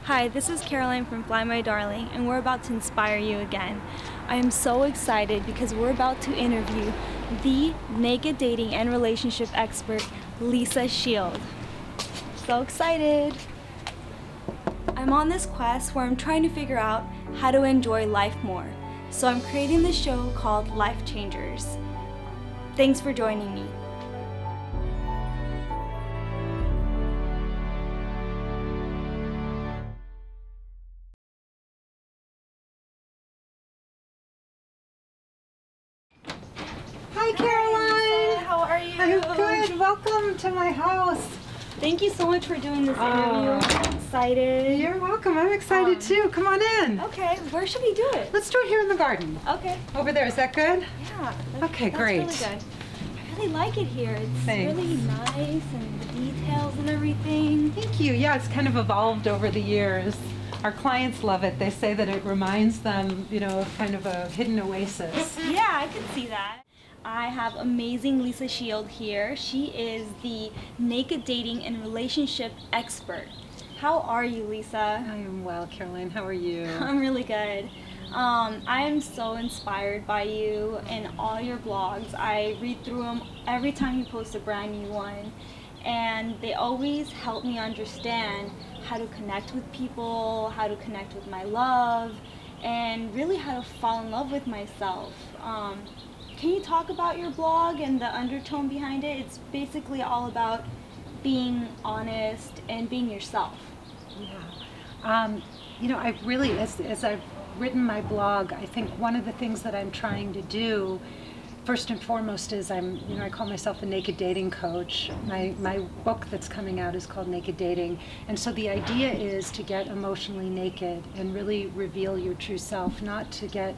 Hi, this is Caroline from Fly My Darling, and we're about to inspire you again. I am so excited because we're about to interview the naked dating and relationship expert, Lisa Shield. So excited! I'm on this quest where I'm trying to figure out how to enjoy life more. So I'm creating this show called Life Changers. Thanks for joining me. Hi, Caroline. Lisa, how are you? I'm good. Welcome to my house. Thank you so much for doing this interview. I'm excited. You're welcome. I'm excited too. Come on in. Okay, where should we do it? Let's do it here in the garden. Okay. Over there. Is that good? Yeah. Okay, that's great. Really good. I really like it here. It's Thanks. really nice and the details and everything. Thank you. Yeah, it's kind of evolved over the years. Our clients love it. They say that it reminds them, of kind of a hidden oasis. Yeah, I can see that. I have amazing Lisa Shield here. She is the naked dating and relationship expert. How are you, Lisa? I am well, Caroline. How are you? I'm really good. I am so inspired by you and all your blogs. I read through them every time you post a brand new one, and they always help me understand how to connect with people, how to connect with my love, and really how to fall in love with myself. Can you talk about your blog and the undertone behind it? It's basically all about being honest and being yourself. Yeah. I really, as I've written my blog, I think one of the things that I'm trying to do, first and foremost, is I call myself a naked dating coach. My book that's coming out is called Naked Dating. And so the idea is to get emotionally naked and really reveal your true self, not to get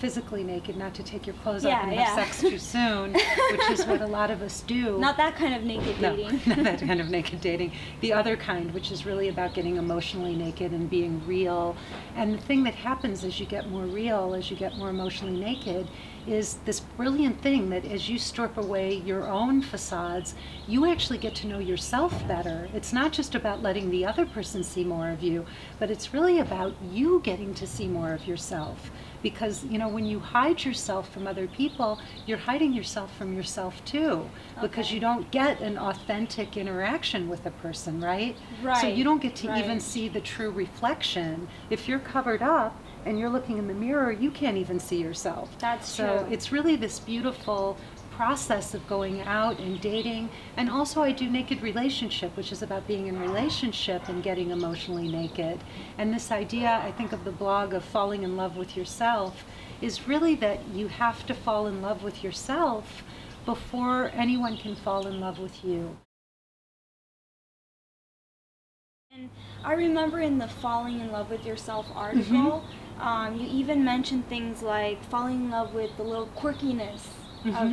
physically naked, not to take your clothes off and have sex too soon, which is what a lot of us do. Not that kind of naked dating. No, not that kind of naked dating. The other kind, which is really about getting emotionally naked and being real. And the thing that happens as you get more real, as you get more emotionally naked, is this brilliant thing that as you strip away your own facades, you actually get to know yourself better. It's not just about letting the other person see more of you, but it's really about you getting to see more of yourself. Because, when you hide yourself from other people, you're hiding yourself from yourself too. Because you don't get an authentic interaction with a person, right? Right. So you don't get to even see the true reflection. If you're covered up and you're looking in the mirror, you can't even see yourself. That's true. So it's really this beautiful process of going out and dating. And also I do Naked Relationship, which is about being in relationship and getting emotionally naked. And this idea, I think, of the blog of falling in love with yourself is really that you have to fall in love with yourself before anyone can fall in love with you. And I remember in the Falling in Love with Yourself article, you even mentioned things like falling in love with the little quirkiness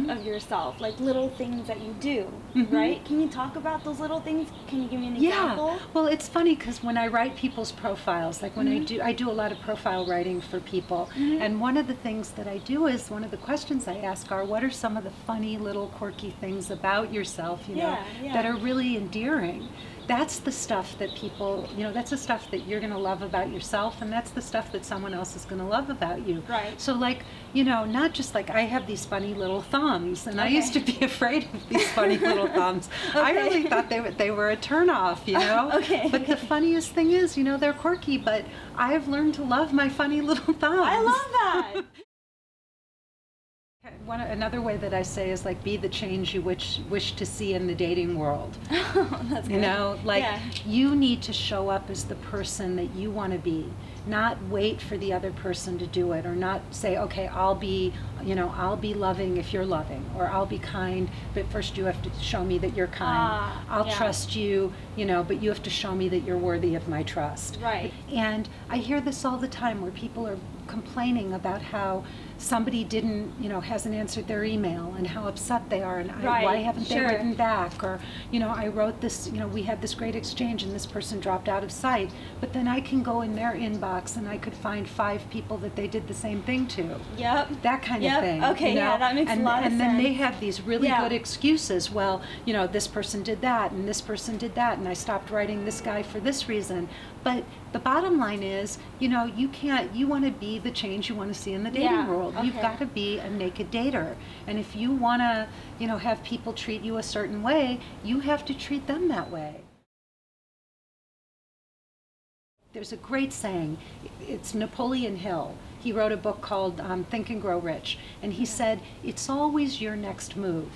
of yourself, like little things that you do, right? Can you talk about those little things? Can you give me an example? Yeah, well, it's funny because when I write people's profiles, like when I do a lot of profile writing for people, and one of the things that I do is, one of the questions I ask are, what are some of the funny little quirky things about yourself, that are really endearing? That's the stuff that people, that's the stuff that you're going to love about yourself, and that's the stuff that someone else is going to love about you. Right. So not just like I have these funny little thumbs, and I used to be afraid of these funny little thumbs. I really thought they were a turnoff, Okay. But the funniest thing is, they're quirky, but I've learned to love my funny little thumbs. I love that. Another way that I say is be the change you wish to see in the dating world. That's good. You need to show up as the person that you want to be, not wait for the other person to do it, or not say, okay, I'll be loving if you're loving, or I'll be kind, but first you have to show me that you're kind. I'll trust you, but you have to show me that you're worthy of my trust. Right. And I hear this all the time where people are complaining about how somebody didn't, hasn't answered their email and how upset they are and Right, why haven't they sure. written back, or, I wrote this, we had this great exchange and this person dropped out of sight, but then I can go in their inbox and I could find 5 people that they did the same thing to. Yep. That kind Yep. of thing. Okay, yeah, that makes a lot of And then they sense. have these really Yeah. good excuses. Well, this person did that and this person did that and I stopped writing this guy for this reason. But the bottom line is, you want to be the change you want to see in the dating Yeah, world. You've okay. got to be a naked dater. And if you want to, have people treat you a certain way, you have to treat them that way. There's a great saying. It's Napoleon Hill. He wrote a book called Think and Grow Rich. And he said, it's always your next move.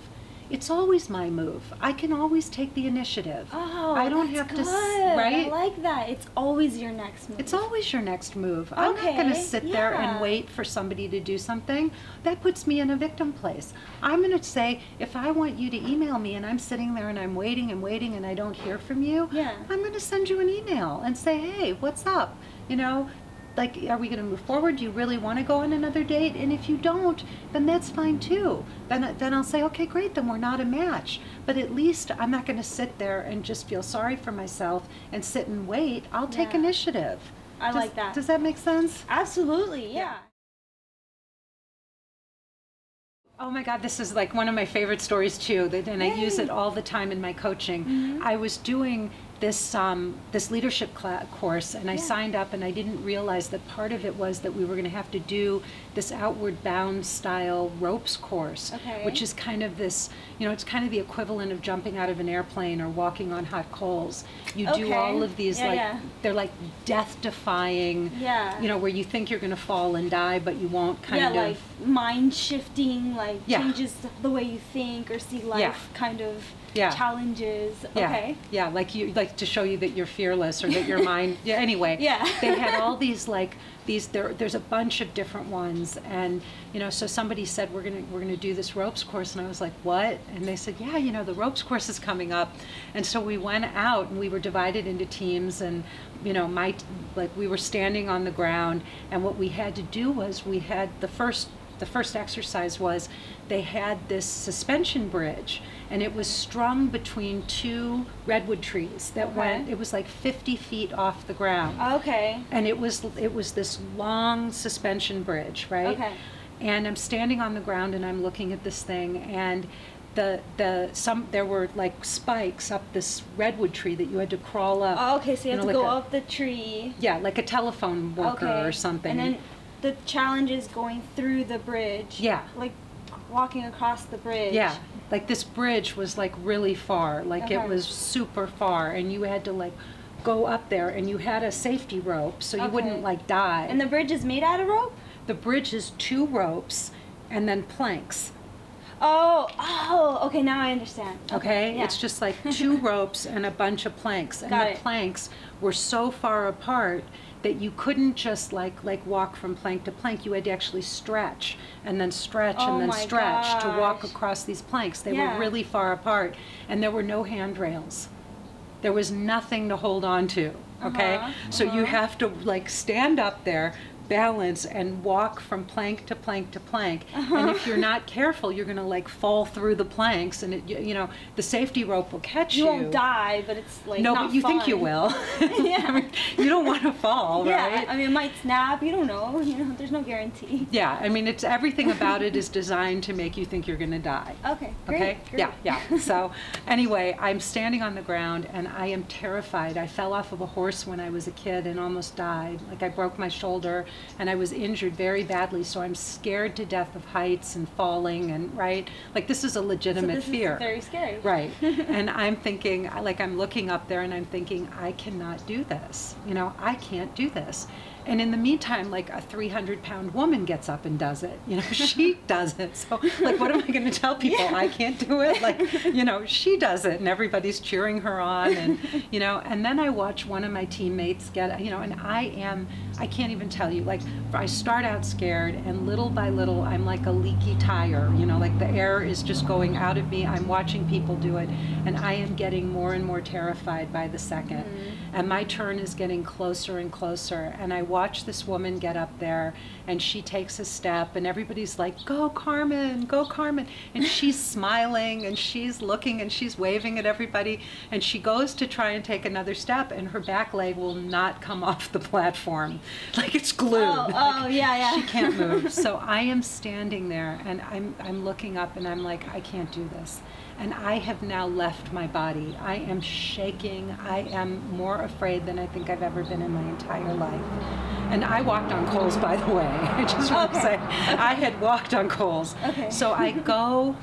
It's always my move. I can always take the initiative. Oh, I don't that's have good. to, right? I like that. It's always your next move. It's always your next move. I'm not going to Okay, sit there and yeah. wait for somebody to do something. That puts me in a victim place. I'm going to say, if I want you to email me and I'm sitting there and I'm waiting and I don't hear from you, Yeah. I'm going to send you an email and say, hey, what's up? Like, are we going to move forward? Do you really want to go on another date? And if you don't, then that's fine too. Then I'll say, okay, great, then we're not a match. But at least I'm not going to sit there and just feel sorry for myself and sit and wait. I'll take Yeah. initiative. I like that. Does that make sense? Absolutely, yeah. Oh my God, this is like one of my favorite stories too, and I use it all the time in my coaching. Mm-hmm. I was doing this leadership course, and I signed up, and I didn't realize that part of it was that we were going to have to do this outward bound style ropes course, Okay. which is kind of this, it's kind of the equivalent of jumping out of an airplane or walking on hot coals. You do Okay. all of these they're like death-defying, Yeah. where you think you're going to fall and die, but you won't. Kind Yeah, of. like mind shifting, like Yeah. changes the way you think or see life, kind of Yeah. challenges. Yeah. Okay. Yeah, like to show you that you're fearless or that your mind. Yeah. Anyway. Yeah. They had all these there's a bunch of different ones, and so somebody said we're gonna do this ropes course, and I was like, what? And they said, yeah, the ropes course is coming up, and so we went out and we were divided into teams, and we were standing on the ground, and what we had to do was we had the first exercise was they had this suspension bridge, and it was strung between 2 redwood trees that it was like 50 feet off the ground. Okay. And it was this long suspension bridge, right? Okay. And I'm standing on the ground and I'm looking at this thing, and there were like spikes up this redwood tree that you had to crawl up. Oh, okay, so you have to like go up the tree. Yeah, like a telephone worker Okay. or something. And then the challenge is going through the bridge. Yeah. Like walking across the bridge. Yeah, like this bridge was like really far, like it Okay. was super far, and you had to like go up there, and you had a safety rope so you Okay. wouldn't like die. And the bridge is made out of rope? The bridge is 2 ropes and then planks. Oh, okay, now I understand. Okay, yeah. it's just like 2 ropes and a bunch of planks, and Got the it. planks were so far apart that you couldn't just like walk from plank to plank. You had to actually stretch and then stretch Oh and then my stretch to walk gosh. across these planks. They Yeah. were really far apart, and there were no handrails. There was nothing to hold on to. Okay, so you have to like stand up there, balance, and walk from plank to plank to plank. And if you're not careful, you're going to like fall through the planks, and the safety rope will catch you. You won't die, but it's like No, not but you think you fun. will. Yeah. I mean, you don't want to fall, Yeah, right? I mean, it might snap. You don't know. There's no guarantee. Yeah, I mean, it's everything about it is designed to make you think you're going to die. Okay, great. Okay? Great. Yeah. So anyway, I'm standing on the ground and I am terrified. I fell off of a horse when I was a kid and almost died. Like I broke my shoulder and I was injured very badly, so I'm scared to death of heights and falling, and right? Like this is a legitimate So this fear. is very scary. Right. And I'm thinking, like I'm looking up there and I'm thinking, I cannot do this. I can't do this. And in the meantime, like a 300-pound woman gets up and does it. She does it. So like, what am I going to tell people? Yeah. I can't do it. Like, she does it, and everybody's cheering her on. And, and then I watch one of my teammates get, and I can't even tell you, Like, I start out scared, and little by little, I'm like a leaky tire, like the air is just going out of me. I'm watching people do it, and I am getting more and more terrified by the second. And my turn is getting closer and closer, and I watch this woman get up there, and she takes a step, and everybody's like, go Carmen, go Carmen. And she's smiling, and she's looking, and she's waving at everybody, and she goes to try and take another step, and her back leg will not come off the platform. Like, it's glued. Yeah. She can't move. So I am standing there, and I'm looking up, and I'm like, I can't do this. And I have now left my body. I am shaking. I am more afraid than I think I've ever been in my entire life. And I walked on coals, by the way. I just want to say, I had walked on coals. Okay. So I go,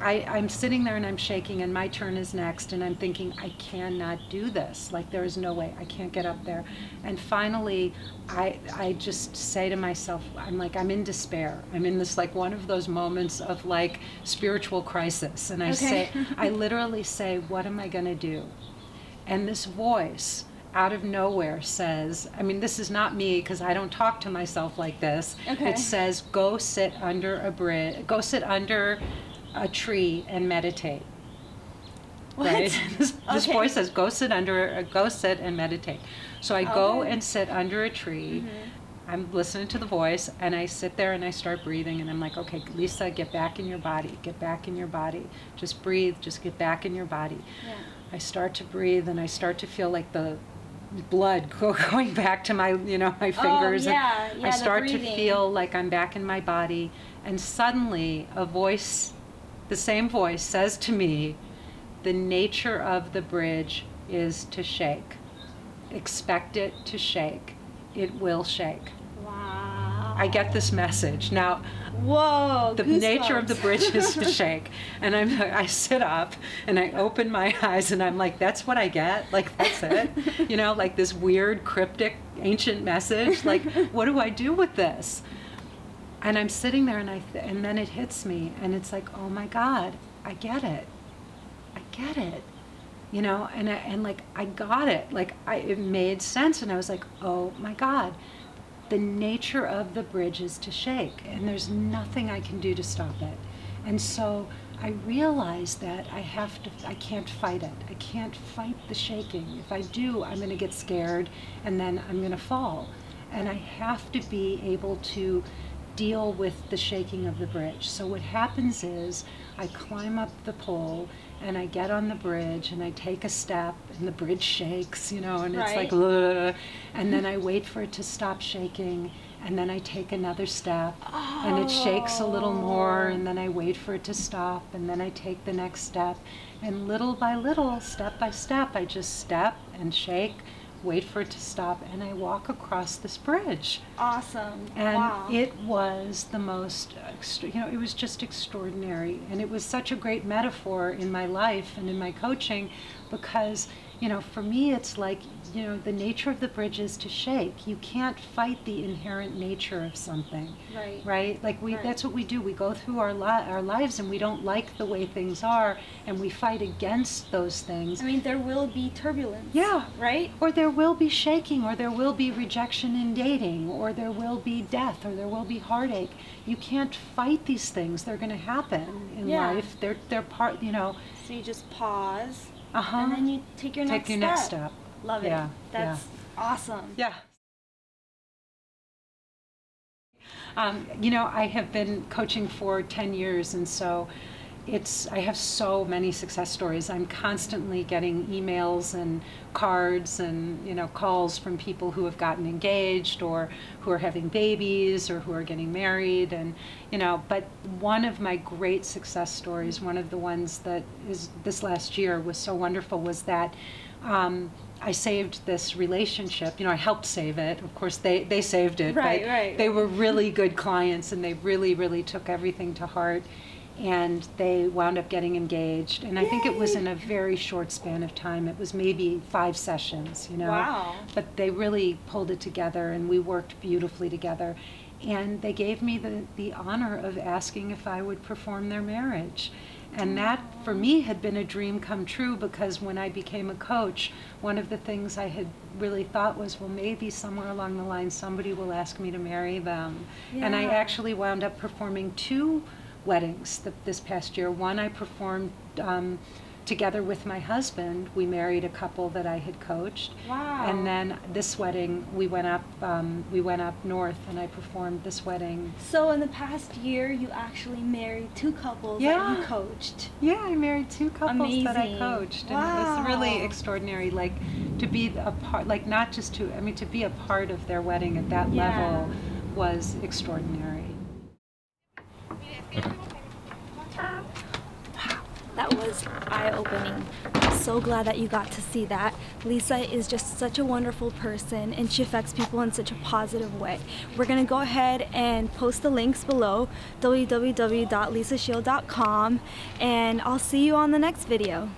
I'm sitting there and I'm shaking, and my turn is next, and I'm thinking, I cannot do this. Like, there is no way. I can't get up there. And finally, I just say to myself, I'm in despair. I'm in this, like, one of those moments of, like, spiritual crisis. And I literally say, what am I going to do? And this voice out of nowhere says, this is not me, because I don't talk to myself like this. Okay. It says, go sit under a bridge, go sit under a tree and meditate. What? Right? This voice says, go sit and meditate. So I go and sit under a tree. I'm listening to the voice, and I sit there and I start breathing, and I'm like, okay, Lisa, get back in your body. Get back in your body. Just breathe. Just get back in your body. Yeah. I start to breathe, and I start to feel like the blood going back to my, my fingers. And I start to feel like I'm back in my body, and suddenly the same voice says to me, the nature of the bridge is to shake. Expect it to shake. It will shake. Wow. I get this message. Now, whoa, the goosebumps. nature of the bridge is to shake. And I sit up and I open my eyes, and I'm like, that's what I get? Like, that's it? Like this weird, cryptic, ancient message. Like, what do I do with this? And I'm sitting there, and then it hits me, and it's like, oh my God, I get it. I get it. And like, I got it. Like, it made sense, and I was like, oh my God. The nature of the bridge is to shake, and there's nothing I can do to stop it. And so I realized that I can't fight it. I can't fight the shaking. If I do, I'm going to get scared, and then I'm going to fall. And I have to be able to deal with the shaking of the bridge. So what happens is I climb up the pole, and I get on the bridge, and I take a step, and the bridge shakes, and it's like, ugh, and then I wait for it to stop shaking, and then I take another step, and it shakes a little more, and then I wait for it to stop, and then I take the next step, and little by little, step by step, I just step and shake, wait for it to stop, and I walk across this bridge. Awesome. And wow. It was the most, it was just extraordinary. And it was such a great metaphor in my life and in my coaching, because, for me, it's like, the nature of the bridge is to shake. You can't fight the inherent nature of something. Right. Right? Like, that's what we do. We go through our lives, and we don't like the way things are, and we fight against those things. There will be turbulence. Yeah. Right? Or there will be shaking, or there will be rejection in dating, or there will be death, or there will be heartache. You can't fight these things. They're going to happen in life. They're part, So you just pause, Uh-huh. and then you take your next step. Love it. That's awesome. Yeah. I have been coaching for 10 years, and so I have so many success stories. I'm constantly getting emails and cards and, calls from people who have gotten engaged, or who are having babies, or who are getting married. And, but one of my great success stories, one of the ones that is this last year was so wonderful, was that I saved this relationship. I helped save it. Of course, they saved it. Right. They were really good clients, and they really, really took everything to heart. And they wound up getting engaged. And I think it was in a very short span of time. It was maybe 5 sessions, Wow. But they really pulled it together, and we worked beautifully together. And they gave me the honor of asking if I would perform their marriage. And that, for me, had been a dream come true, because when I became a coach, one of the things I had really thought was, well, maybe somewhere along the line somebody will ask me to marry them. Yeah. And I actually wound up performing 2 weddings this past year. One I performed together with my husband. We married a couple that I had coached. Wow. And then this wedding, we went up north, and I performed this wedding. So in the past year, you actually married 2 couples that you coached. Yeah, I married 2 couples that I coached, and it was really Wow. extraordinary. Like, to be a part, like, not just to, I mean, to be a part of their wedding at that level was extraordinary. That was eye-opening. I'm so glad that you got to see that. Lisa is just such a wonderful person, and she affects people in such a positive way. We're going to go ahead and post the links below, www.lisashield.com, and I'll see you on the next video.